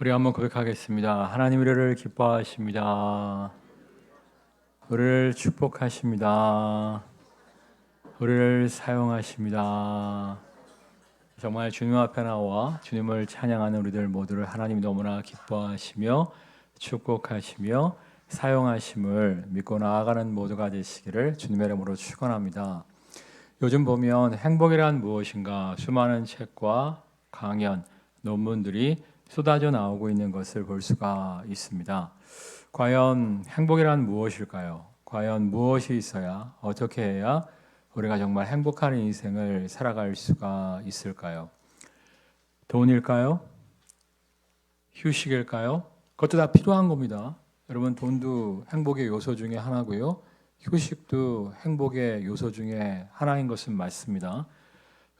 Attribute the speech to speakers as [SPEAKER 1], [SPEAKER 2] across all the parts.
[SPEAKER 1] 우리 한번 고백하겠습니다. 하나님 우리를 기뻐하십니다. 우리를 축복하십니다. 우리를 사용하십니다. 정말 주님 앞에 나와 주님을 찬양하는 우리들 모두를 하나님이 너무나 기뻐하시며 축복하시며 사용하심을 믿고 나아가는 모두가 되시기를 주님의 이름으로 축원합니다. 요즘 보면 행복이란 무엇인가 수많은 책과 강연, 논문들이 쏟아져 나오고 있는 것을 볼 수가 있습니다. 과연 행복이란 무엇일까요? 과연 무엇이 있어야, 어떻게 해야 우리가 정말 행복한 인생을 살아갈 수가 있을까요? 돈일까요? 휴식일까요? 그것도 다 필요한 겁니다. 여러분, 돈도 행복의 요소 중에 하나고요. 휴식도 행복의 요소 중에 하나인 것은 맞습니다.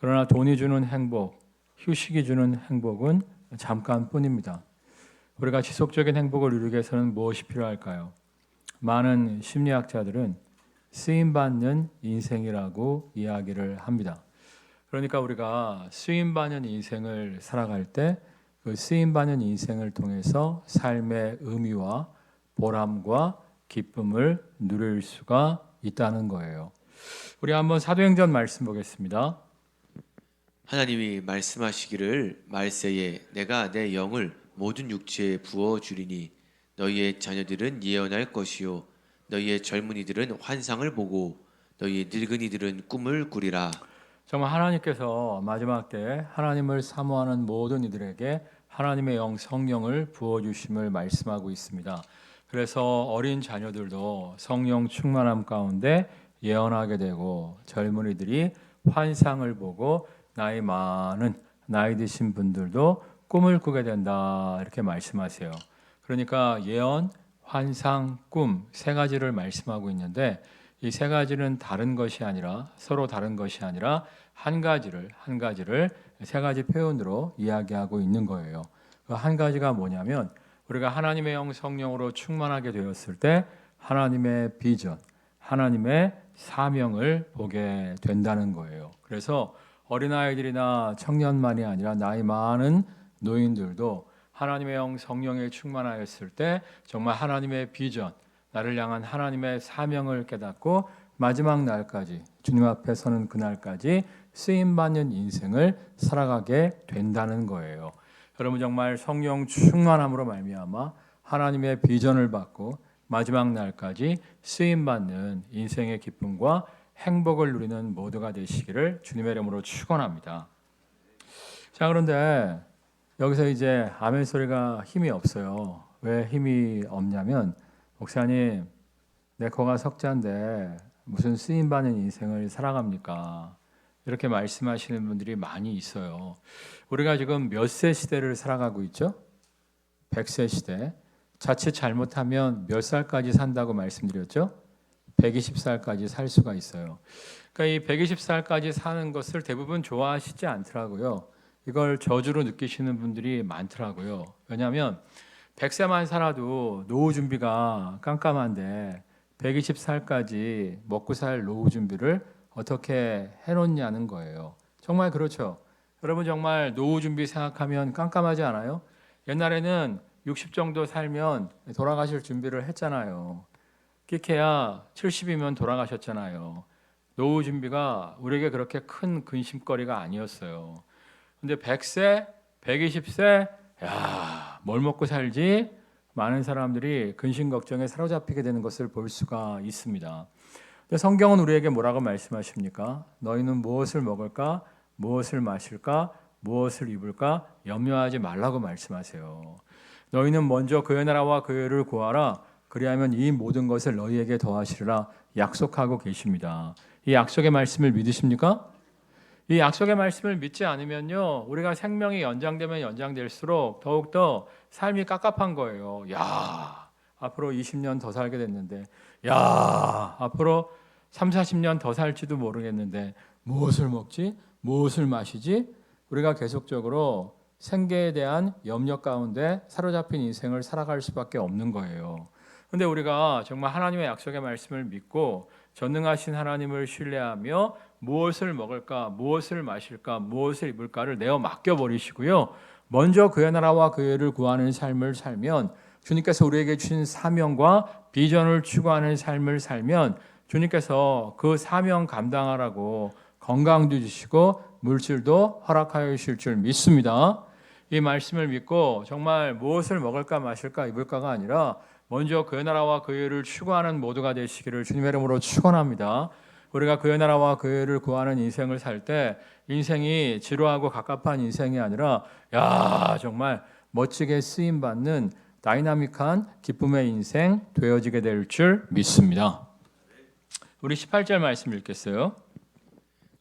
[SPEAKER 1] 그러나 돈이 주는 행복, 휴식이 주는 행복은 잠깐뿐입니다. 우리가 지속적인 행복을 누리기 위해서는 무엇이 필요할까요? 많은 심리학자들은 쓰임받는 인생이라고 이야기를 합니다. 그러니까 우리가 쓰임받는 인생을 살아갈 때 그 쓰임받는 인생을 통해서 삶의 의미와 보람과 기쁨을 누릴 수가 있다는 거예요. 우리 한번 사도행전 말씀 보겠습니다.
[SPEAKER 2] 하나님이 말씀하시기를 말세에 내가 내 영을 모든 육체에 부어 주리니 너희의 자녀들은 예언할 것이요 너희의 젊은이들은 환상을 보고 너희의 늙은이들은 꿈을 꾸리라.
[SPEAKER 1] 정말 하나님께서 마지막 때 하나님을 사모하는 모든 이들에게 하나님의 영 성령을 부어주심을 말씀하고 있습니다. 그래서 어린 자녀들도 성령 충만함 가운데 예언하게 되고 젊은이들이 환상을 보고 나이 많은 나이 드신 분들도 꿈을 꾸게 된다 이렇게 말씀하세요. 그러니까 예언, 환상, 꿈 세 가지를 말씀하고 있는데 이 세 가지는 다른 것이 아니라 서로 다른 것이 아니라 한 가지를 세 가지 표현으로 이야기하고 있는 거예요. 그 한 가지가 뭐냐면 우리가 하나님의 영 성령으로 충만하게 되었을 때 하나님의 비전, 하나님의 사명을 보게 된다는 거예요. 그래서 어린아이들이나 청년만이 아니라 나이 많은 노인들도 하나님의 영 성령에 충만하였을 때 정말 하나님의 비전, 나를 향한 하나님의 사명을 깨닫고 마지막 날까지 주님 앞에 서는 그날까지 쓰임받는 인생을 살아가게 된다는 거예요. 여러분 정말 성령 충만함으로 말미암아 하나님의 비전을 받고 마지막 날까지 쓰임받는 인생의 기쁨과 행복을 누리는 모두가 되시기를 주님의 이름으로 축원합니다. 자, 그런데 여기서 이제 아멘 소리가 힘이 없어요. 왜 힘이 없냐면 목사님 내 거가 석자인데 무슨 쓰임받는 인생을 살아갑니까? 이렇게 말씀하시는 분들이 많이 있어요. 우리가 지금 몇 세 시대를 살아가고 있죠? 100세 시대. 자칫 잘못하면 몇 살까지 산다고 말씀드렸죠? 120살까지 살 수가 있어요. 그러니까 이 120살까지 사는 것을 대부분 좋아하시지 않더라고요. 이걸 저주로 느끼시는 분들이 많더라고요. 왜냐하면 100세만 살아도 노후 준비가 깜깜한데 120살까지 먹고 살 노후 준비를 어떻게 해놓냐는 거예요. 정말 그렇죠. 여러분 정말 노후 준비 생각하면 깜깜하지 않아요? 옛날에는 60 정도 살면 돌아가실 준비를 했잖아요. 끼케야 70이면 돌아가셨잖아요. 노후 준비가 우리에게 그렇게 큰 근심거리가 아니었어요. 근데 100세, 120세, 야, 뭘 먹고 살지? 많은 사람들이 근심 걱정에 사로잡히게 되는 것을 볼 수가 있습니다. 근데 성경은 우리에게 뭐라고 말씀하십니까? 너희는 무엇을 먹을까? 무엇을 마실까? 무엇을 입을까? 염려하지 말라고 말씀하세요. 너희는 먼저 그의 나라와 그의 의를 구하라. 그리하면 이 모든 것을 너희에게 더하시리라 약속하고 계십니다. 이 약속의 말씀을 믿으십니까? 이 약속의 말씀을 믿지 않으면요, 우리가 생명이 연장되면 연장될수록 더욱더 삶이 깝깝한 거예요. 야, 앞으로 20년 더 살게 됐는데, 야, 앞으로 3, 40년 더 살지도 모르겠는데 무엇을 먹지? 무엇을 마시지? 우리가 계속적으로 생계에 대한 염려 가운데 사로잡힌 인생을 살아갈 수밖에 없는 거예요. 근데 우리가 정말 하나님의 약속의 말씀을 믿고 전능하신 하나님을 신뢰하며 무엇을 먹을까, 무엇을 마실까, 무엇을 입을까를 내어 맡겨버리시고요. 먼저 그의 나라와 그의 의를 구하는 삶을 살면, 주님께서 우리에게 주신 사명과 비전을 추구하는 삶을 살면 주님께서 그 사명 감당하라고 건강도 주시고 물질도 허락하여 주실 줄 믿습니다. 이 말씀을 믿고 정말 무엇을 먹을까 마실까 입을까가 아니라 먼저 그의 나라와 그의 의를 추구하는 모두가 되시기를 주님의 이름으로 축원합니다. 우리가 그의 나라와 그의 의를 구하는 인생을 살 때 인생이 지루하고 갑갑한 인생이 아니라 정말 멋지게 쓰임받는 다이나믹한 기쁨의 인생 되어지게 될 줄 믿습니다. 우리 18절 말씀 읽겠어요.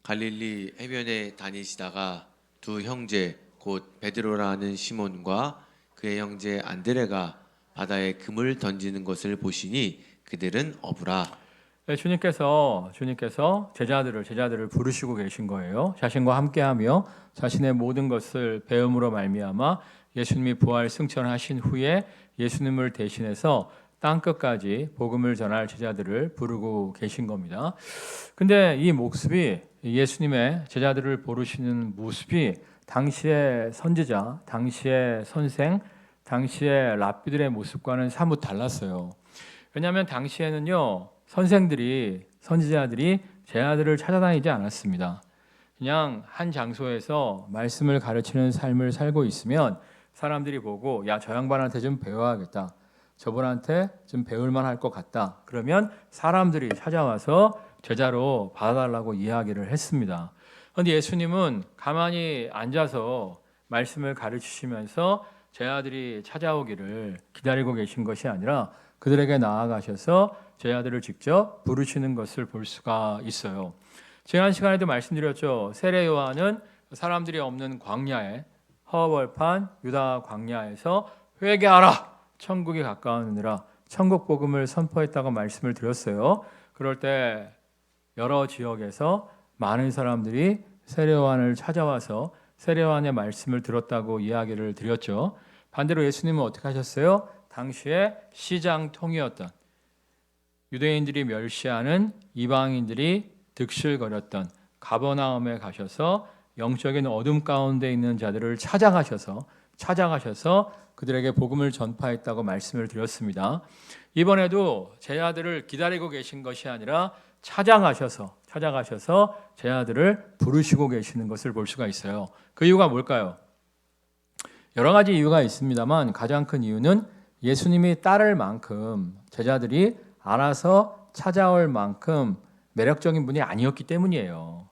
[SPEAKER 2] 갈릴리 해변에 다니시다가 두 형제 곧 베드로라는 시몬과 그의 형제 안드레가 바다에 금을 던지는 것을 보시니 그들은 어부라.
[SPEAKER 1] 네, 주님께서 제자들을 부르시고 계신 거예요. 자신과 함께하며 자신의 모든 것을 배움으로 말미암아 예수님이 부활 승천하신 후에 예수님을 대신해서 땅 끝까지 복음을 전할 제자들을 부르고 계신 겁니다. 근데 이 모습이 예수님의 제자들을 부르시는 모습이 당시의 선지자, 당시의 선생, 당시의 랍비들의 모습과는 사뭇 달랐어요. 왜냐하면 당시에는요, 선지자들이 제자들을 찾아다니지 않았습니다. 그냥 한 장소에서 말씀을 가르치는 삶을 살고 있으면 사람들이 보고 저 양반한테 좀 배워야겠다. 저분한테 좀 배울 만할 것 같다. 그러면 사람들이 찾아와서 제자로 받아달라고 이야기를 했습니다. 그런데 예수님은 가만히 앉아서 말씀을 가르치시면서 제자들이 찾아오기를 기다리고 계신 것이 아니라 그들에게 나아가셔서 제자들을 직접 부르시는 것을 볼 수가 있어요. 지난 시간에도 말씀드렸죠. 세례 요한은 사람들이 없는 광야에 허벌판 유다 광야에서 회개하라, 천국이 가까우니라 천국 복음을 선포했다고 말씀을 드렸어요. 그럴 때 여러 지역에서 많은 사람들이 세례 요한을 찾아와서 세례 요한의 말씀을 들었다고 이야기를 드렸죠. 반대로 예수님은 어떻게 하셨어요? 당시에 시장통이었던 유대인들이 멸시하는 이방인들이 득실거렸던 가버나움에 가셔서 영적인 어둠 가운데 있는 자들을 찾아가셔서 그들에게 복음을 전파했다고 말씀을 드렸습니다. 이번에도 제자들을 기다리고 계신 것이 아니라 찾아가셔서 제자들을 부르시고 계시는 것을 볼 수가 있어요. 그 이유가 뭘까요? 여러 가지 이유가 있습니다만 가장 큰 이유는 예수님이 따를 만큼 제자들이 알아서 찾아올 만큼 매력적인 분이 아니었기 때문이에요.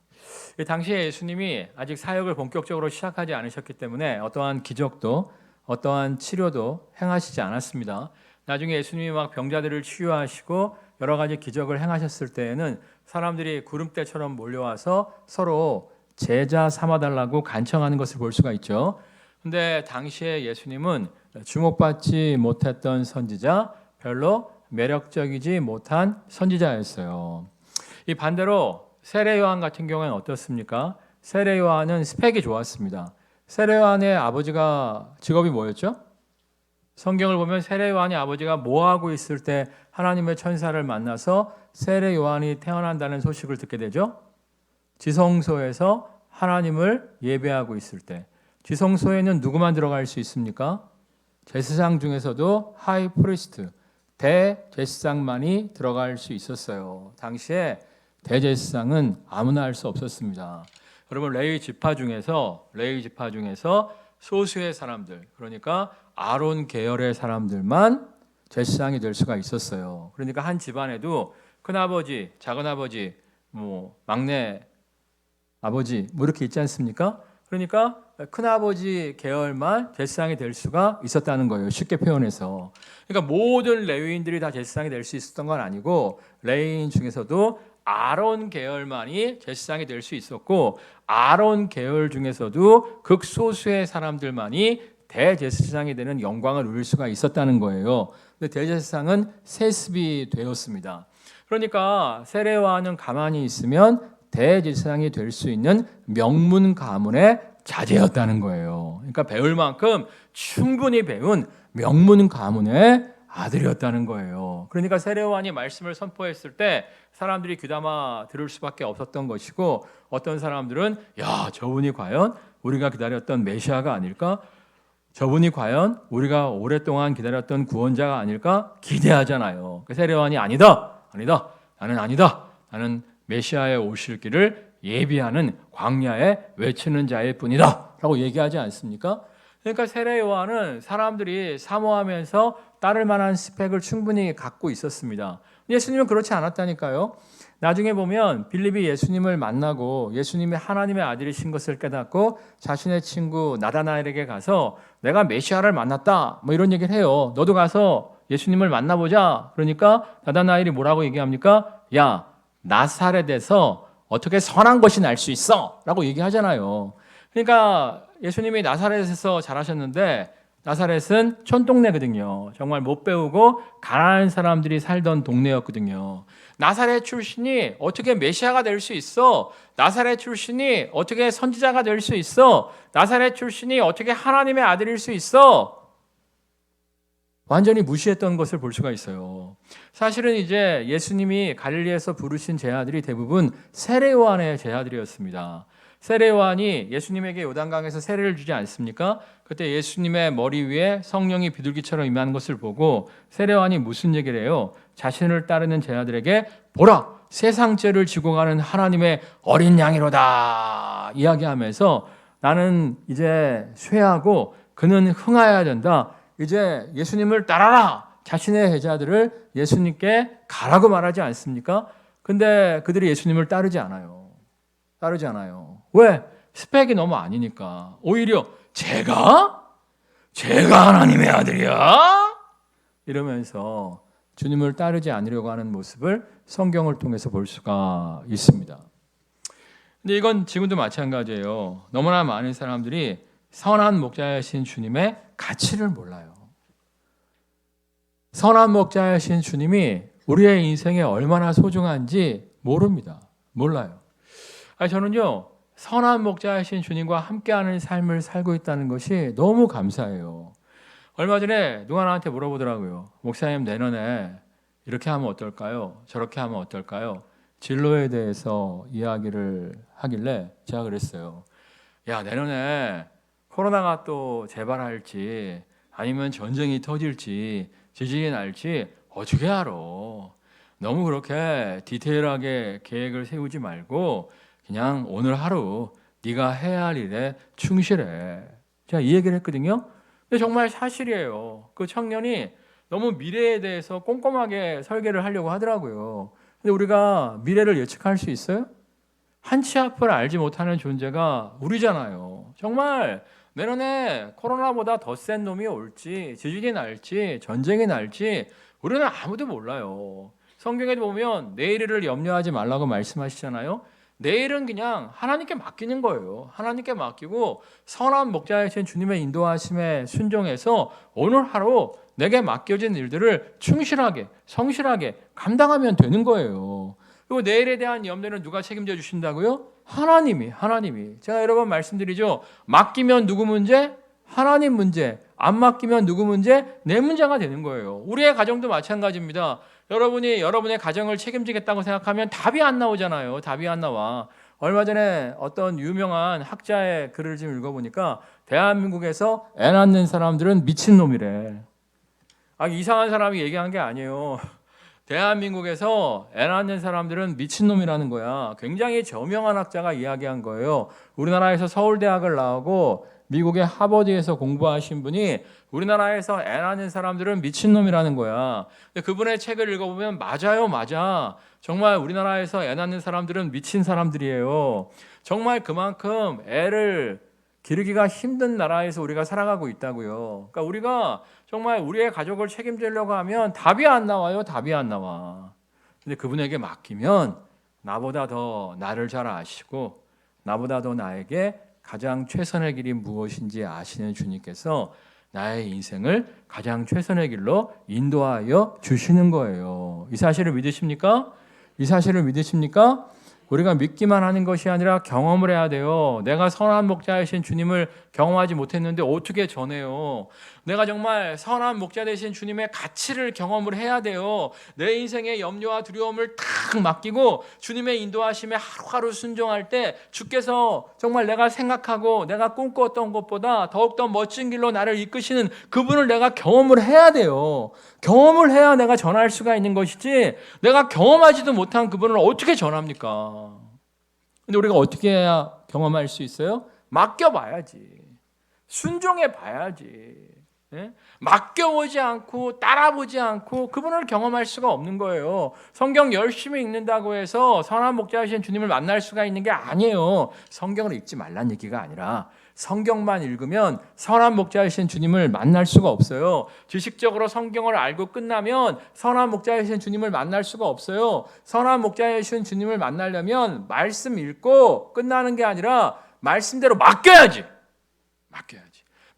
[SPEAKER 1] 당시에 예수님이 아직 사역을 본격적으로 시작하지 않으셨기 때문에 어떠한 기적도 어떠한 치료도 행하시지 않았습니다. 나중에 예수님이 막 병자들을 치유하시고 여러 가지 기적을 행하셨을 때에는 사람들이 구름대처럼 몰려와서 서로 제자 삼아달라고 간청하는 것을 볼 수가 있죠. 근데 당시에 예수님은 주목받지 못했던 선지자, 별로 매력적이지 못한 선지자였어요. 이 반대로 세례 요한 같은 경우에는 어떻습니까? 세례 요한은 스펙이 좋았습니다. 세례 요한의 아버지가 직업이 뭐였죠? 성경을 보면 세례 요한의 아버지가 뭐 하고 있을 때 하나님의 천사를 만나서 세례 요한이 태어난다는 소식을 듣게 되죠? 지성소에서 하나님을 예배하고 있을 때. 지성소에는 누구만 들어갈 수 있습니까? 제사장 중에서도 하이 프리스트, 대제사장만이 들어갈 수 있었어요. 당시에 대제사장은 아무나 할 수 없었습니다. 여러분 레위 지파 중에서 소수의 사람들, 그러니까 아론 계열의 사람들만 제사장이 될 수가 있었어요. 그러니까 한 집안에도 큰아버지, 작은아버지, 막내 아버지 이렇게 있지 않습니까? 그러니까 큰아버지 계열만 제사장이 될 수가 있었다는 거예요. 쉽게 표현해서. 그러니까 모든 레위인들이 다 제사장이 될 수 있었던 건 아니고 레위인 중에서도 아론 계열만이 제사장이 될 수 있었고 아론 계열 중에서도 극소수의 사람들만이 대제사장이 되는 영광을 누릴 수가 있었다는 거예요. 근데 대제사장은 세습이 되었습니다. 그러니까 세례 요한은 가만히 있으면 대제사장이 될 수 있는 명문 가문의 자제였다는 거예요. 그러니까 배울 만큼 충분히 배운 명문 가문의 아들이었다는 거예요. 그러니까 세례요한이 말씀을 선포했을 때 사람들이 귀담아 들을 수밖에 없었던 것이고, 어떤 사람들은 야, 저분이 과연 우리가 기다렸던 메시아가 아닐까? 저분이 과연 우리가 오랫동안 기다렸던 구원자가 아닐까? 기대하잖아요. 세례요한이 아니다. 나는 아니다. 나는 메시아의 오실 길을 예비하는 광야에 외치는 자일 뿐이다 라고 얘기하지 않습니까? 그러니까 세례요한은 사람들이 사모하면서 따를 만한 스펙을 충분히 갖고 있었습니다. 예수님은 그렇지 않았다니까요. 나중에 보면 빌립이 예수님을 만나고 예수님이 하나님의 아들이신 것을 깨닫고 자신의 친구 나다나엘에게 가서 내가 메시아를 만났다 뭐 이런 얘기를 해요. 너도 가서 예수님을 만나보자. 그러니까 나다나엘이 뭐라고 얘기합니까? 야, 나사렛에서 어떻게 선한 것이 날 수 있어? 라고 얘기하잖아요. 그러니까 예수님이 나사렛에서 자라셨는데 나사렛은 촌동네거든요. 정말 못 배우고 가난한 사람들이 살던 동네였거든요. 나사렛 출신이 어떻게 메시아가 될 수 있어? 나사렛 출신이 어떻게 선지자가 될 수 있어? 나사렛 출신이 어떻게 하나님의 아들일 수 있어? 완전히 무시했던 것을 볼 수가 있어요. 사실은 이제 예수님이 갈릴리에서 부르신 제자들이 대부분 세례요한의 제자들이었습니다. 세례요한이 예수님에게 요단강에서 세례를 주지 않습니까? 그때 예수님의 머리 위에 성령이 비둘기처럼 임하는 것을 보고 세례요한이 무슨 얘기를 해요? 자신을 따르는 제자들에게 보라! 세상 죄를 지고 가는 하나님의 어린 양이로다 이야기하면서 나는 이제 쇠하고 그는 흥하여야 된다. 이제 예수님을 따라라. 자신의 제자들을 예수님께 가라고 말하지 않습니까? 근데 그들이 예수님을 따르지 않아요. 왜? 스펙이 너무 아니니까. 오히려 제가 하나님의 아들이야? 이러면서 주님을 따르지 않으려고 하는 모습을 성경을 통해서 볼 수가 있습니다. 근데 이건 지금도 마찬가지예요. 너무나 많은 사람들이 선한 목자이신 주님의 가치를 몰라요. 선한 목자이신 주님이 우리의 인생에 얼마나 소중한지 모릅니다. 몰라요. 저는요, 선한 목자이신 주님과 함께하는 삶을 살고 있다는 것이 너무 감사해요. 얼마 전에 누가 나한테 물어보더라고요. 목사님, 내년에 이렇게 하면 어떨까요? 저렇게 하면 어떨까요? 진로에 대해서 이야기를 하길래 제가 그랬어요. 야, 내년에 코로나가 또 재발할지 아니면 전쟁이 터질지 지진이 날지 어떻게 알아? 너무 그렇게 디테일하게 계획을 세우지 말고 그냥 오늘 하루 네가 해야 할 일에 충실해. 제가 이 얘기를 했거든요. 근데 정말 사실이에요. 그 청년이 너무 미래에 대해서 꼼꼼하게 설계를 하려고 하더라고요. 근데 우리가 미래를 예측할 수 있어요? 한 치 앞을 알지 못하는 존재가 우리잖아요. 정말 내년에 코로나보다 더 센 놈이 올지, 지진이 날지, 전쟁이 날지 우리는 아무도 몰라요. 성경에 보면 내일을 염려하지 말라고 말씀하시잖아요. 내일은 그냥 하나님께 맡기는 거예요. 하나님께 맡기고 선한 목자이신 주님의 인도하심에 순종해서 오늘 하루 내게 맡겨진 일들을 충실하게, 성실하게 감당하면 되는 거예요. 그리고 내일에 대한 염려는 누가 책임져 주신다고요? 하나님이. 제가 여러 번 말씀드리죠. 맡기면 누구 문제? 하나님 문제. 안 맡기면 누구 문제? 내 문제가 되는 거예요. 우리의 가정도 마찬가지입니다. 여러분이 여러분의 가정을 책임지겠다고 생각하면 답이 안 나오잖아요. 답이 안 나와. 얼마 전에 어떤 유명한 학자의 글을 좀 읽어보니까 대한민국에서 애 낳는 사람들은 미친놈이래. 이상한 사람이 얘기한 게 아니에요. 대한민국에서 애 낳는 사람들은 미친놈이라는 거야. 굉장히 저명한 학자가 이야기한 거예요. 우리나라에서 서울대학을 나오고 미국의 하버드에서 공부하신 분이 우리나라에서 애 낳는 사람들은 미친놈이라는 거야. 근데 그분의 책을 읽어보면 맞아. 정말 우리나라에서 애 낳는 사람들은 미친 사람들이에요. 정말 그만큼 애를 기르기가 힘든 나라에서 우리가 살아가고 있다고요. 그러니까 우리가 정말 우리의 가족을 책임지려고 하면 답이 안 나와요. 답이 안 나와. 근데 그분에게 맡기면 나보다 더 나를 잘 아시고 나보다 더 나에게 가장 최선의 길이 무엇인지 아시는 주님께서 나의 인생을 가장 최선의 길로 인도하여 주시는 거예요. 이 사실을 믿으십니까? 우리가 믿기만 하는 것이 아니라 경험을 해야 돼요. 내가 선한 목자이신 주님을 경험하지 못했는데 어떻게 전해요? 내가 정말 선한 목자 되신 주님의 가치를 경험을 해야 돼요. 내 인생의 염려와 두려움을 탁 맡기고 주님의 인도하심에 하루하루 순종할 때 주께서 정말 내가 생각하고 내가 꿈꾸었던 것보다 더욱더 멋진 길로 나를 이끄시는 그분을 내가 경험을 해야 돼요. 경험을 해야 내가 전할 수가 있는 것이지 내가 경험하지도 못한 그분을 어떻게 전합니까? 근데 우리가 어떻게 해야 경험할 수 있어요? 맡겨봐야지. 순종해 봐야지. 예? 맡겨보지 않고 따라보지 않고 그분을 경험할 수가 없는 거예요. 성경 열심히 읽는다고 해서 선한 목자이신 주님을 만날 수가 있는 게 아니에요. 성경을 읽지 말란 얘기가 아니라 성경만 읽으면 선한 목자이신 주님을 만날 수가 없어요. 지식적으로 성경을 알고 끝나면 선한 목자이신 주님을 만날 수가 없어요. 선한 목자이신 주님을 만나려면 말씀 읽고 끝나는 게 아니라 말씀대로 맡겨야지.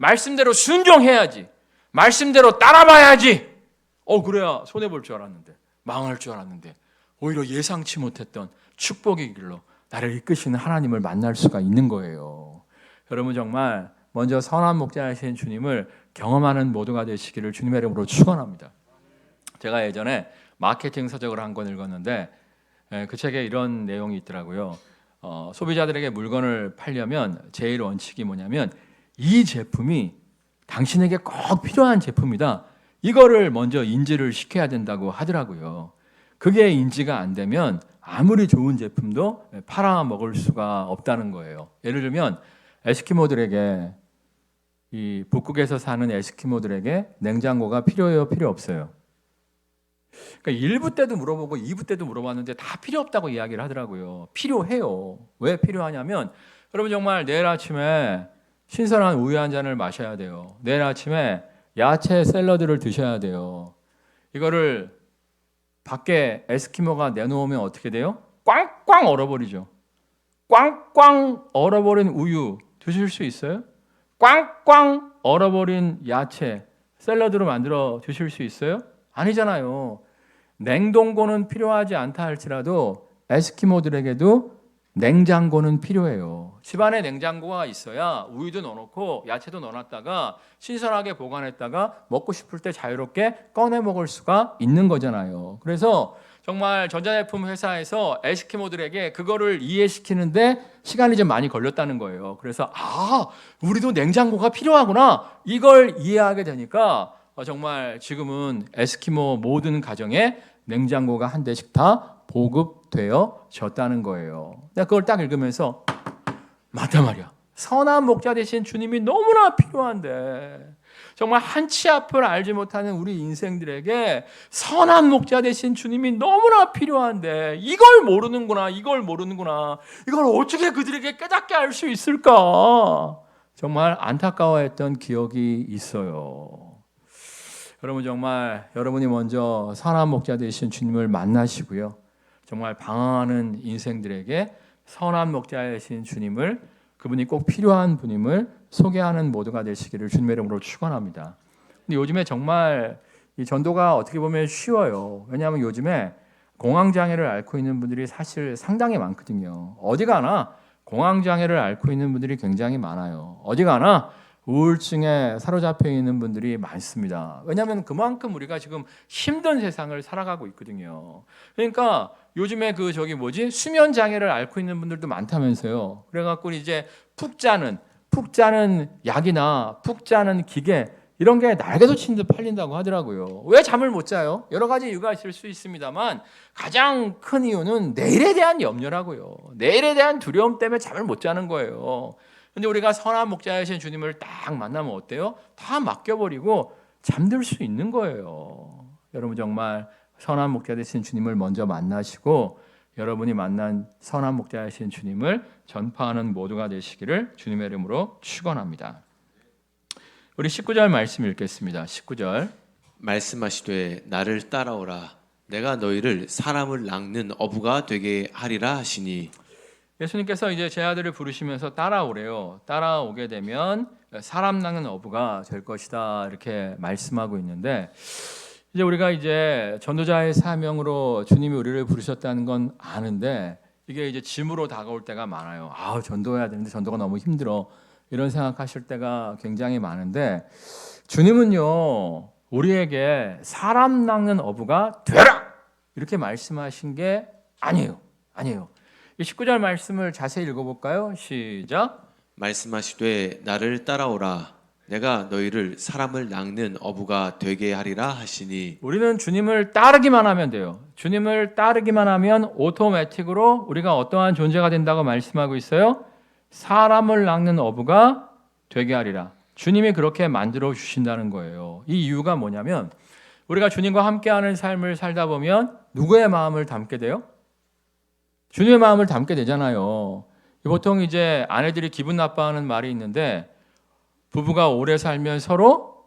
[SPEAKER 1] 말씀대로 순종해야지. 말씀대로 따라봐야지. 그래야 손해볼 줄 알았는데 망할 줄 알았는데 오히려 예상치 못했던 축복의 길로 나를 이끄시는 하나님을 만날 수가 있는 거예요. 여러분 정말 먼저 선한 목자이신 주님을 경험하는 모두가 되시기를 주님의 이름으로 축원합니다. 제가 예전에 마케팅 서적을 한 권 읽었는데 그 책에 이런 내용이 있더라고요. 소비자들에게 물건을 팔려면 제일 원칙이 뭐냐면 이 제품이 당신에게 꼭 필요한 제품이다. 이거를 먼저 인지를 시켜야 된다고 하더라고요. 그게 인지가 안 되면 아무리 좋은 제품도 팔아먹을 수가 없다는 거예요. 예를 들면 에스키모들에게 이 북극에서 사는 에스키모들에게 냉장고가 필요해요, 필요 없어요? 그러니까 1부 때도 물어보고 2부 때도 물어봤는데 다 필요 없다고 이야기를 하더라고요. 필요해요. 왜 필요하냐면 여러분 정말 내일 아침에 신선한 우유 한 잔을 마셔야 돼요. 내일 아침에 야채 샐러드를 드셔야 돼요. 이거를 밖에 에스키모가 내놓으면 어떻게 돼요? 꽝꽝 얼어버리죠. 꽝꽝 얼어버린 우유 드실 수 있어요? 꽝꽝 얼어버린 야채 샐러드로 만들어 드실 수 있어요? 아니잖아요. 냉동고는 필요하지 않다 할지라도 에스키모들에게도 냉장고는 필요해요. 집안에 냉장고가 있어야 우유도 넣어놓고 야채도 넣어놨다가 신선하게 보관했다가 먹고 싶을 때 자유롭게 꺼내 먹을 수가 있는 거잖아요. 그래서 정말 전자제품 회사에서 에스키모들에게 그거를 이해시키는데 시간이 좀 많이 걸렸다는 거예요. 그래서 우리도 냉장고가 필요하구나 이걸 이해하게 되니까 정말 지금은 에스키모 모든 가정에 냉장고가 한 대씩 다 보급되어졌다는 거예요. 내가 그걸 딱 읽으면서 맞다 말이야. 선한 목자 되신 주님이 너무나 필요한데 정말 한치 앞을 알지 못하는 우리 인생들에게 선한 목자 되신 주님이 너무나 필요한데 이걸 모르는구나. 이걸 어떻게 그들에게 깨닫게 할 수 있을까? 정말 안타까워했던 기억이 있어요. 여러분 정말 여러분이 먼저 선한 목자 되신 주님을 만나시고요. 정말 방황하는 인생들에게 선한 목자이신 주님을 그분이 꼭 필요한 분임을 소개하는 모두가 되시기를 주님의 이름으로 축원합니다. 근데 요즘에 정말 이 전도가 어떻게 보면 쉬워요. 왜냐하면 요즘에 공황장애를 앓고 있는 분들이 사실 상당히 많거든요. 어디 가나 공황장애를 앓고 있는 분들이 굉장히 많아요. 어디 가나 우울증에 사로잡혀 있는 분들이 많습니다. 왜냐하면 그만큼 우리가 지금 힘든 세상을 살아가고 있거든요. 그러니까 요즘에 수면 장애를 앓고 있는 분들도 많다면서요. 그래갖고 이제 푹 자는 약이나 푹 자는 기계 이런 게 날개도 친 듯 팔린다고 하더라고요. 왜 잠을 못 자요? 여러 가지 이유가 있을 수 있습니다만 가장 큰 이유는 내일에 대한 염려라고요. 내일에 대한 두려움 때문에 잠을 못 자는 거예요. 근데 우리가 선한 목자이신 주님을 딱 만나면 어때요? 다 맡겨버리고 잠들 수 있는 거예요. 여러분 정말 선한 목자 되신 주님을 먼저 만나시고 여러분이 만난 선한 목자이신 주님을 전파하는 모두가 되시기를 주님의 이름으로 축원합니다. 우리 19절 말씀 읽겠습니다. 19절
[SPEAKER 2] 말씀하시되 나를 따라오라 내가 너희를 사람을 낚는 어부가 되게 하리라 하시니
[SPEAKER 1] 예수님께서 이제 제 아들을 부르시면서 따라오래요. 따라오게 되면 사람 낚는 어부가 될 것이다 이렇게 말씀하고 있는데 이제 우리가 이제 전도자의 사명으로 주님이 우리를 부르셨다는 건 아는데 이게 이제 짐으로 다가올 때가 많아요. 전도해야 되는데 전도가 너무 힘들어. 이런 생각하실 때가 굉장히 많은데 주님은요 우리에게 사람 낚는 어부가 되라 이렇게 말씀하신 게 아니에요. 이 19절 말씀을 자세히 읽어볼까요? 시작.
[SPEAKER 2] 말씀하시되 나를 따라오라 내가 너희를 사람을 낚는 어부가 되게 하리라 하시니.
[SPEAKER 1] 우리는 주님을 따르기만 하면 돼요. 주님을 따르기만 하면 오토매틱으로 우리가 어떠한 존재가 된다고 말씀하고 있어요. 사람을 낚는 어부가 되게 하리라. 주님이 그렇게 만들어 주신다는 거예요. 이 이유가 뭐냐면 우리가 주님과 함께하는 삶을 살다 보면 누구의 마음을 담게 돼요? 주님의 마음을 담게 되잖아요. 보통 이제 아내들이 기분 나빠하는 말이 있는데 부부가 오래 살면 서로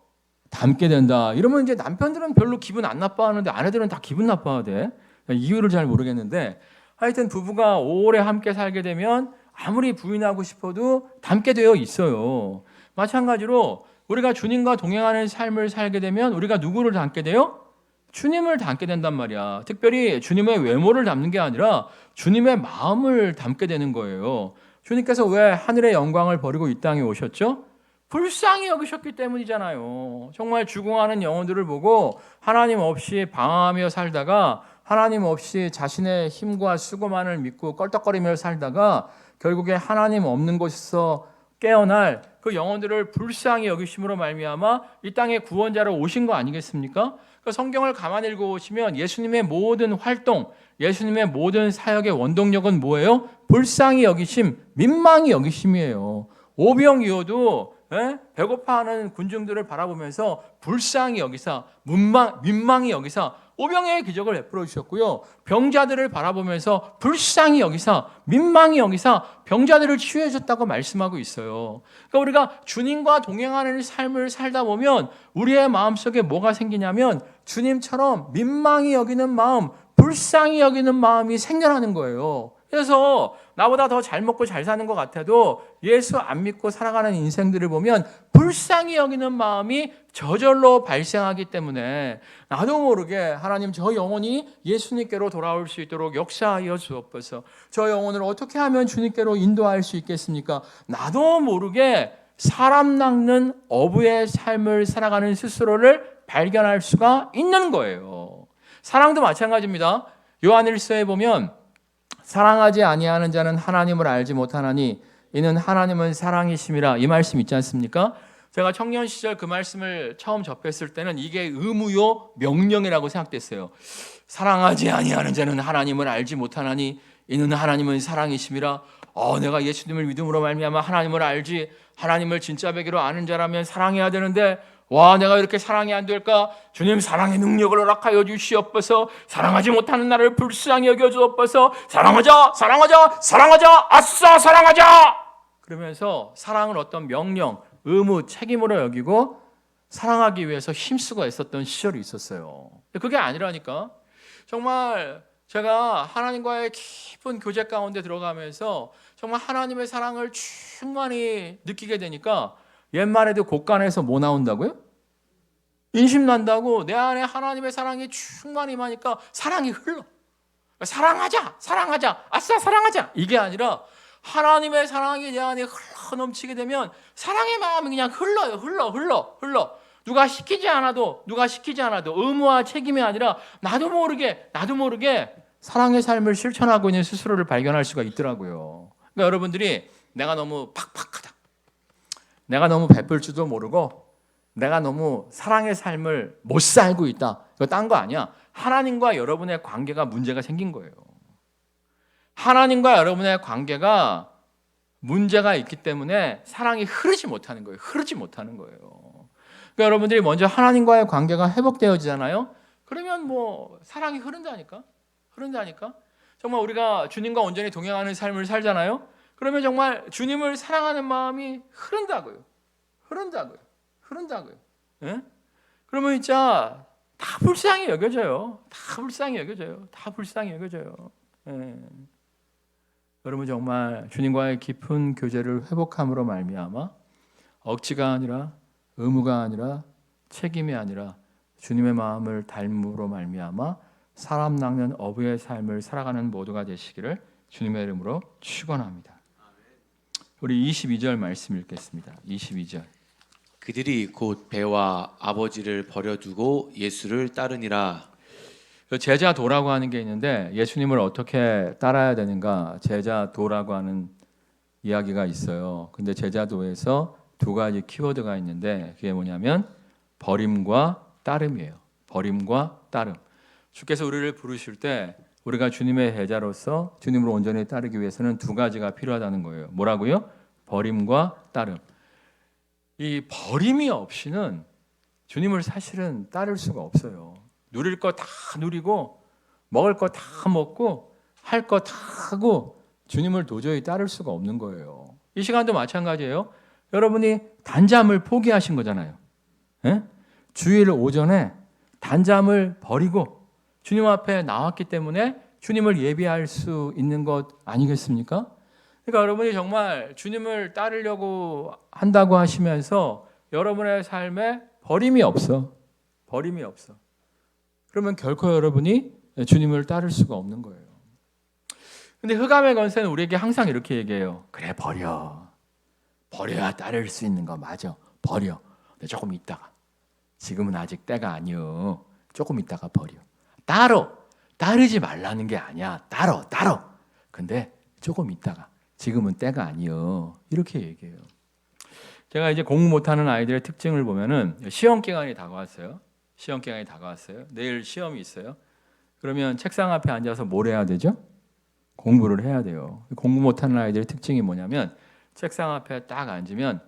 [SPEAKER 1] 닮게 된다. 이러면 이제 남편들은 별로 기분 안 나빠하는데 아내들은 다 기분 나빠하대. 이유를 잘 모르겠는데 하여튼 부부가 오래 함께 살게 되면 아무리 부인하고 싶어도 닮게 되어 있어요. 마찬가지로 우리가 주님과 동행하는 삶을 살게 되면 우리가 누구를 닮게 돼요? 주님을 닮게 된단 말이야. 특별히 주님의 외모를 닮는 게 아니라 주님의 마음을 닮게 되는 거예요. 주님께서 왜 하늘의 영광을 버리고 이 땅에 오셨죠? 불쌍히 여기셨기 때문이잖아요. 정말 죽어가는 영혼들을 보고 하나님 없이 방황하며 살다가 하나님 없이 자신의 힘과 수고만을 믿고 껄떡거리며 살다가 결국에 하나님 없는 곳에서 깨어날 그 영혼들을 불쌍히 여기심으로 말미암아 이 땅에 구원자로 오신 거 아니겠습니까? 그 성경을 가만히 읽어보시면 예수님의 모든 활동, 예수님의 모든 사역의 원동력은 뭐예요? 불쌍히 여기심, 민망히 여기심이에요. 오병이어도 배고파하는 군중들을 바라보면서 불쌍히 여기사, 민망히 여기사 오병이의 기적을 베풀어 주셨고요. 병자들을 바라보면서 불쌍히 여기사, 민망히 여기사 병자들을 치유해 줬다고 말씀하고 있어요. 그러니까 우리가 주님과 동행하는 삶을 살다 보면 우리의 마음속에 뭐가 생기냐면 주님처럼 민망히 여기는 마음, 불쌍히 여기는 마음이 생겨나는 거예요. 그래서 나보다 더 잘 먹고 잘 사는 것 같아도 예수 안 믿고 살아가는 인생들을 보면 불쌍히 여기는 마음이 저절로 발생하기 때문에 나도 모르게 하나님 저 영혼이 예수님께로 돌아올 수 있도록 역사하여 주옵소서. 저 영혼을 어떻게 하면 주님께로 인도할 수 있겠습니까? 나도 모르게 사람 낚는 어부의 삶을 살아가는 스스로를 발견할 수가 있는 거예요. 사랑도 마찬가지입니다. 요한일서에 보면 사랑하지 아니하는 자는 하나님을 알지 못하나니 이는 하나님은 사랑이심이라 이 말씀 있지 않습니까? 제가 청년 시절 그 말씀을 처음 접했을 때는 이게 의무요 명령이라고 생각됐어요. 사랑하지 아니하는 자는 하나님을 알지 못하나니 이는 하나님은 사랑이심이라. 내가 예수님을 믿음으로 말미암아 하나님을 알지, 하나님을 진짜 배기로 아는 자라면 사랑해야 되는데 내가 이렇게 사랑이 안 될까? 주님 사랑의 능력을 허락하여 주시옵소서. 사랑하지 못하는 나를 불쌍히 여겨 주옵소서. 사랑하자, 아싸 사랑하자. 그러면서 사랑을 어떤 명령, 의무, 책임으로 여기고 사랑하기 위해서 힘쓰고 애썼던 시절이 있었어요. 그게 아니라니까. 정말 제가 하나님과의 깊은 교제 가운데 들어가면서 정말 하나님의 사랑을 충만히 느끼게 되니까 옛말에도 곡간에서 뭐 나온다고요? 인심 난다고. 내 안에 하나님의 사랑이 충만히 임하니까 사랑이 흘러. 사랑하자, 아싸 사랑하자. 이게 아니라 하나님의 사랑이 내 안에 흘러 넘치게 되면 사랑의 마음이 그냥 흘러. 누가 시키지 않아도 의무와 책임이 아니라 나도 모르게 사랑의 삶을 실천하고 있는 스스로를 발견할 수가 있더라고요. 그러니까 여러분들이 내가 너무 팍팍하다, 내가 너무 베풀 줄도 모르고 내가 너무 사랑의 삶을 못 살고 있다, 이거 딴 거 아니야. 하나님과 여러분의 관계가 문제가 생긴 거예요. 하나님과 여러분의 관계가 문제가 있기 때문에 사랑이 흐르지 못하는 거예요. 그러니까 여러분들이 먼저 하나님과의 관계가 회복되어지잖아요. 그러면 사랑이 흐른다니까. 정말 우리가 주님과 온전히 동행하는 삶을 살잖아요. 그러면 정말 주님을 사랑하는 마음이 흐른다고요. 예? 그러면 진짜 다 불쌍히 여겨져요. 예. 여러분 정말 주님과의 깊은 교제를 회복함으로 말미암아 억지가 아니라 의무가 아니라 책임이 아니라 주님의 마음을 닮음으로 말미암아 사람 낚는 어부의 삶을 살아가는 모두가 되시기를 주님의 이름으로 축원합니다. 우리 22절 말씀 읽겠습니다. 22절.
[SPEAKER 2] 그들이 곧 배와 아버지를 버려두고 예수를 따르니라.
[SPEAKER 1] 제자도라고 하는 게 있는데 예수님을 어떻게 따라야 되는가? 제자도라고 하는 이야기가 있어요. 근데 제자도에서 두 가지 키워드가 있는데 그게 뭐냐면 버림과 따름이에요. 버림과 따름. 주께서 우리를 부르실 때 우리가 주님의 제자로서 주님을 온전히 따르기 위해서는 두 가지가 필요하다는 거예요. 뭐라고요? 버림과 따름. 이 버림이 없이는 주님을 사실은 따를 수가 없어요. 누릴 거 다 누리고 먹을 거 다 먹고 할 거 다 하고 주님을 도저히 따를 수가 없는 거예요. 이 시간도 마찬가지예요. 여러분이 단잠을 포기하신 거잖아요. 예? 주일 오전에 단잠을 버리고 주님 앞에 나왔기 때문에 주님을 예비할 수 있는 것 아니겠습니까? 그러니까 여러분이 정말 주님을 따르려고 한다고 하시면서 여러분의 삶에 버림이 없어. 버림이 없어. 그러면 결코 여러분이 주님을 따를 수가 없는 거예요. 근데 흑암의 권세는 우리에게 항상 이렇게 얘기해요. 그래, 버려. 버려야 따를 수 있는 거 맞아. 버려. 근데 조금 있다가. 지금은 아직 때가 아니요. 조금 있다가 버려. 따르지 말라는 게 아니야. 따로. 근데 조금 있다가. 지금은 때가 아니요. 이렇게 얘기해요. 제가 이제 공부 못하는 아이들의 특징을 보면은 시험 기간이 다가왔어요. 내일 시험이 있어요. 그러면 책상 앞에 앉아서 뭘 해야 되죠? 공부를 해야 돼요. 공부 못하는 아이들의 특징이 뭐냐면 책상 앞에 딱 앉으면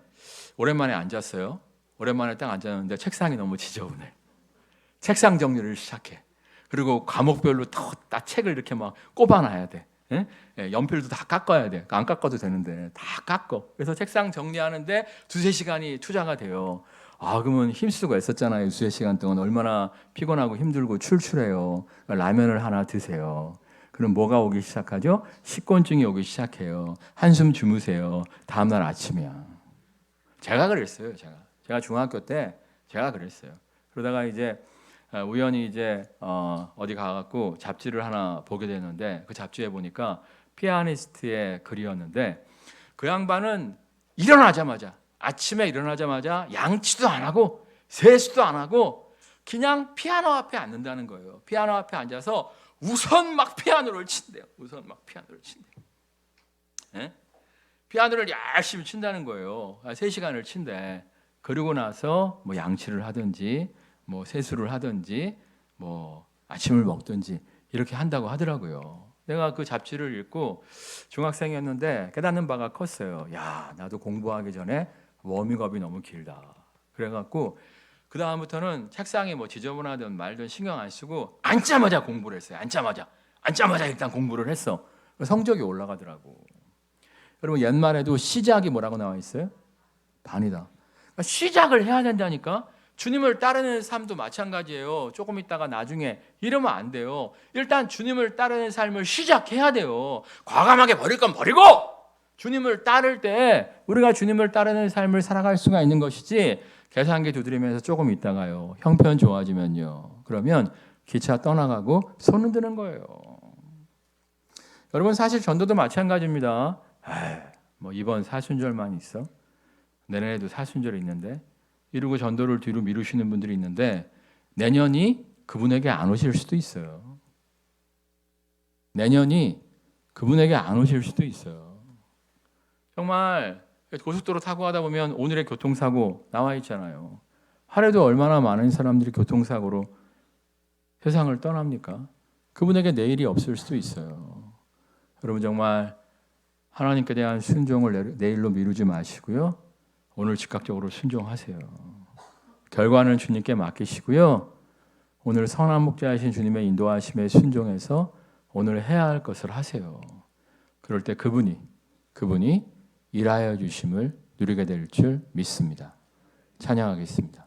[SPEAKER 1] 오랜만에 앉았어요. 오랜만에 딱 앉았는데 책상이 너무 지저분해. 책상 정리를 시작해. 그리고 과목별로 다 책을 이렇게 막 꼽아놔야 돼. 예? 연필도 다 깎아야 돼. 안 깎아도 되는데 다 깎어. 그래서 책상 정리하는데 2-3시간이 투자가 돼요. 그러면 힘쓰고 애썼잖아요. 2-3시간 동안 얼마나 피곤하고 힘들고 출출해요. 라면을 하나 드세요. 그럼 뭐가 오기 시작하죠? 식곤증이 오기 시작해요. 한숨 주무세요. 다음날 아침이야. 제가 그랬어요. 제가 중학교 때 제가 그랬어요. 그러다가 이제 우연히 이제 어디 가갖고 잡지를 하나 보게 됐는데 그 잡지에 보니까 피아니스트의 글이었는데 그 양반은 아침에 일어나자마자 양치도 안 하고 세수도 안 하고 그냥 피아노 앞에 앉는다는 거예요. 피아노 앞에 앉아서 우선 막 피아노를 친대요. 예? 피아노를 열심히 친다는 거예요. 3시간을 친대. 그러고 나서 뭐 양치를 하든지 뭐 세수를 하든지 뭐 아침을 먹든지 이렇게 한다고 하더라고요. 내가 그 잡지를 읽고 중학생이었는데 깨닫는 바가 컸어요. 야, 나도 공부하기 전에 워밍업이 너무 길다. 그래갖고 그 다음부터는 책상이 뭐 지저분하든 말든 신경 안 쓰고 앉자마자 공부를 했어요. 앉자마자 일단 공부를 했어. 성적이 올라가더라고. 여러분 옛말에도 시작이 뭐라고 나와 있어요? 반이다. 그러니까 시작을 해야 된다니까. 주님을 따르는 삶도 마찬가지예요. 조금 있다가 나중에 이러면 안 돼요. 일단 주님을 따르는 삶을 시작해야 돼요. 과감하게 버릴 건 버리고 주님을 따를 때 우리가 주님을 따르는 삶을 살아갈 수가 있는 것이지 계산기 두드리면서 조금 있다가요. 형편 좋아지면요. 그러면 기차 떠나가고 손 흔드는 거예요. 여러분 사실 전도도 마찬가지입니다. 뭐 이번 사순절만 있어? 내년에도 사순절이 있는데 이러고 전도를 뒤로 미루시는 분들이 있는데 내년이 그분에게 안 오실 수도 있어요. 정말 고속도로 타고 가다 보면 오늘의 교통사고 나와 있잖아요. 하루에도 얼마나 많은 사람들이 교통사고로 세상을 떠납니까? 그분에게 내일이 없을 수도 있어요. 여러분 정말 하나님께 대한 순종을 내일로 미루지 마시고요. 오늘 즉각적으로 순종하세요. 결과는 주님께 맡기시고요. 오늘 선한 목자이신 주님의 인도하심에 순종해서 오늘 해야 할 것을 하세요. 그럴 때 그분이 일하여 주심을 누리게 될 줄 믿습니다. 찬양하겠습니다.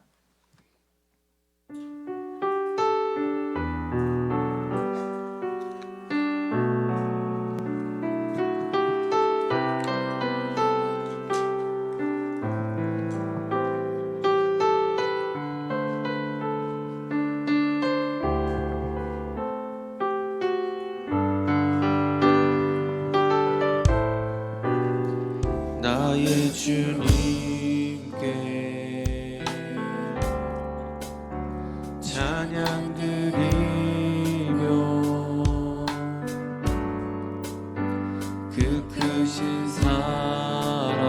[SPEAKER 2] 나의 주님께 찬양 드리며 그 크신 사랑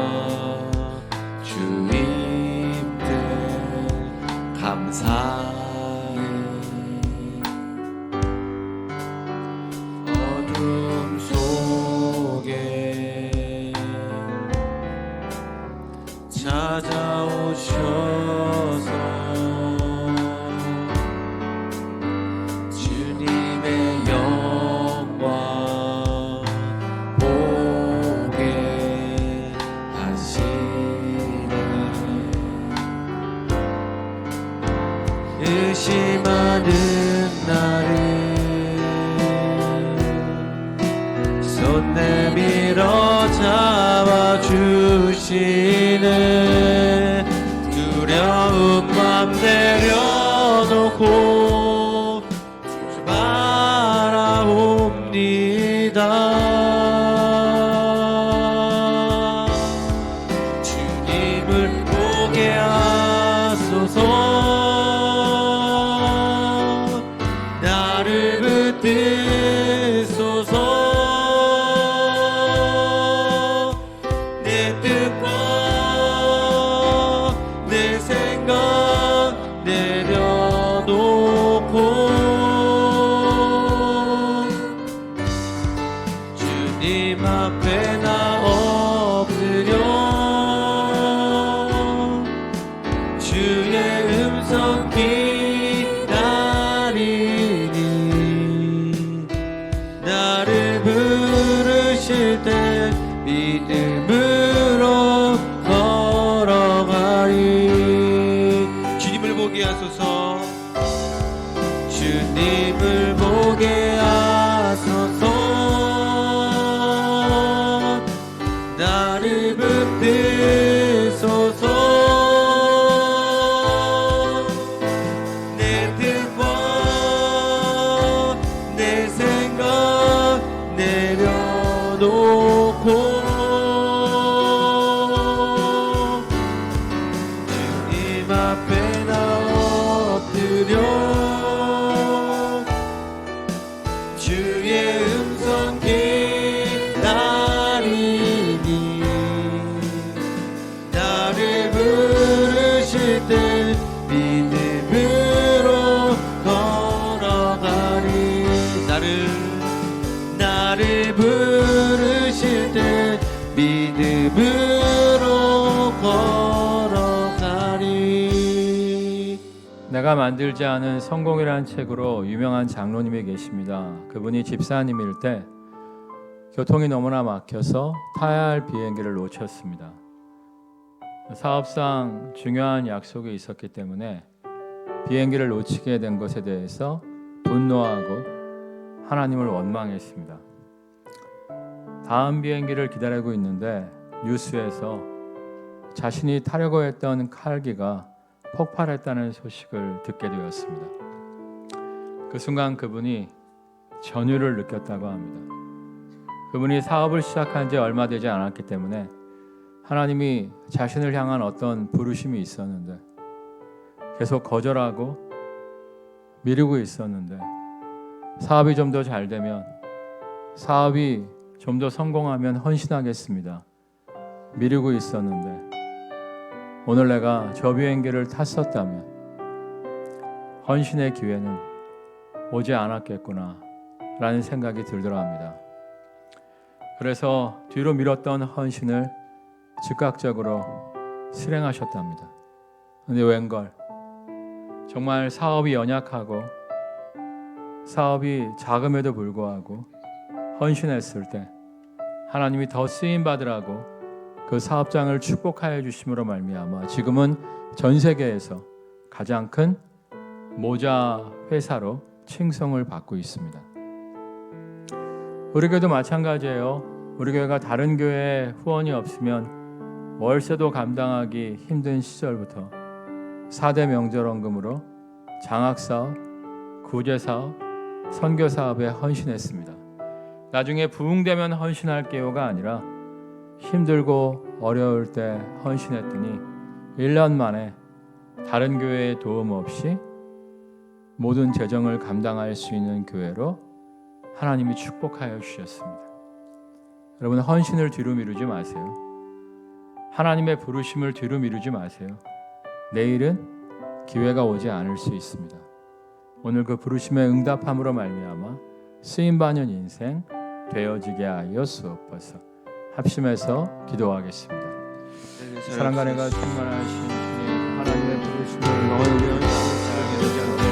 [SPEAKER 2] 주임들 감사해. 어둠 속에 찾아오셔서 주님의 영광 보게 하시네. 의심하는 나를 손 내밀어 잡아주시네. 두려운 맘 내려놓고 주 바라옵니다. 주님을 보게 하소서. 나를 붙드소서. 내 뜻과 내 생각 내려놓고 주님 앞에 나 엎드려 주의 음성 기다리니. 나를 부르실 때 믿음으로 걸어가리. 주님을 보게 하소서. 주님을 보게 하소서. 나를 붙드소서. 내 뜻과 내 생각 내려놓고 주님 앞에 나 엎드려 주의 음성 기다리니. 나를 부르실 때 믿음으로 걸어가리. 나를 부르실 때 믿음으로 걸어가리.
[SPEAKER 1] 내가 만들지 않은 성공이라는 책으로 유명한 장로님이 계십니다. 그분이 집사님일 때 교통이 너무나 막혀서 타야 할 비행기를 놓쳤습니다. 사업상 중요한 약속이 있었기 때문에 비행기를 놓치게 된 것에 대해서 분노하고 하나님을 원망했습니다. 다음 비행기를 기다리고 있는데 뉴스에서 자신이 타려고 했던 칼기가 폭발했다는 소식을 듣게 되었습니다. 그 순간 그분이 전율을 느꼈다고 합니다. 그분이 사업을 시작한 지 얼마 되지 않았기 때문에 하나님이 자신을 향한 어떤 부르심이 있었는데 계속 거절하고 미루고 있었는데, 사업이 좀 더 잘 되면, 사업이 좀 더 성공하면 헌신하겠습니다. 미루고 있었는데 오늘 내가 저 비행기를 탔었다면 헌신의 기회는 오지 않았겠구나 라는 생각이 들더라 합니다. 그래서 뒤로 미뤘던 헌신을 즉각적으로 실행하셨답니다. 근데 웬걸, 정말 사업이 연약하고 사업이 작음에도 불구하고 헌신했을 때 하나님이 더 쓰임 받으라고 그 사업장을 축복하여 주심으로 말미암아 지금은 전 세계에서 가장 큰 모자 회사로 칭송을 받고 있습니다. 우리 교회도 마찬가지예요. 우리 교회가 다른 교회에 후원이 없으면 월세도 감당하기 힘든 시절부터 4대 명절원금으로 장학사업, 구제사업, 선교사업에 헌신했습니다. 나중에 부흥되면 헌신할게요가 아니라 힘들고 어려울 때 헌신했더니 1년 만에 다른 교회의 도움 없이 모든 재정을 감당할 수 있는 교회로 하나님이 축복하여 주셨습니다. 여러분, 헌신을 뒤로 미루지 마세요. 하나님의 부르심을 뒤로 미루지 마세요. 내일은 기회가 오지 않을 수 있습니다. 오늘 그 부르심에 응답함으로 말미암아 쓰임받는 인생 되어지게 하여 주옵소서. 합심해서 기도하겠습니다. 사랑과 은혜가 충만하신 주님, 하나님의 부르심을 너희를 향하게 되지 않도록